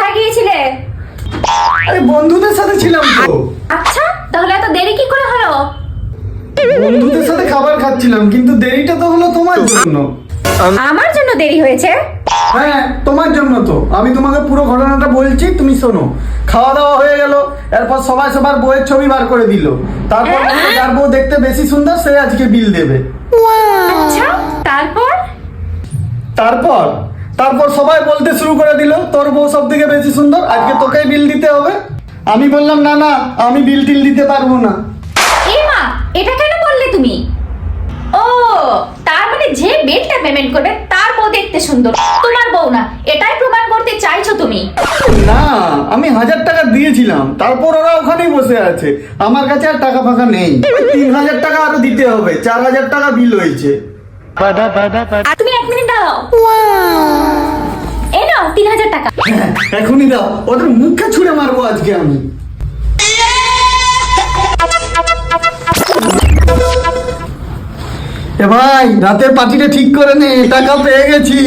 কোথায় গিয়েছিলে? আরে বন্ধুদের সাথে ছিলাম তো। আচ্ছা, তাহলে এত দেরি কি করে হলো? বন্ধুদের সাথে খাবার খাচ্ছিলাম, কিন্তু দেরিটা তো হলো তোমার জন্য। আমার জন্য দেরি হয়েছে? হ্যাঁ, তোমার জন্য তো। আমি তোমাকে পুরো ঘটনাটা বলছি, তুমি শোনো। খাওয়া দাওয়া হয়ে গেল, এরপর সবাই সবার বইয়ের ছবি বার করে দিল। তারপর বললো, যার বউ দেখতে বেশি সুন্দর সে আজকে বিল দেবে। আচ্ছা, তারপর? তারপর তারপর সবাই বলতে শুরু করে দিল, তোর বউ সব থেকে বেশি সুন্দর, আজকে তোকেই বিল দিতে হবে। আমি বললাম, না না, আমি বিল টিল দিতে পারবো না। এ মা, এটা কেন বললে তুমি? ও, তার মানে যে বিলটা পেমেন্ট করবে তার বউ দেখতে সুন্দর, তোমার বউ না, এটাই প্রমাণ করতে চাইছো তুমি? না, আমি 1000 টাকা দিয়েছিলাম, তারপর ওরা ওখানেই বসে আছে। আমার কাছে আর টাকা ফাঁকা নেই। 3000 টাকা আরো দিতে হবে, 4000 টাকা বিল হয়েছে। আর তুমি 1 মিনিট দাও। এই নাও 3000 টাকা। হ্যাঁ, এখনই দাও, ওদের মুখে ছুঁড়ে মারবো আজকে আমি। এ ভাই, রাতের পার্টিটা ঠিক করে নে, টাকা পেয়ে গেছি।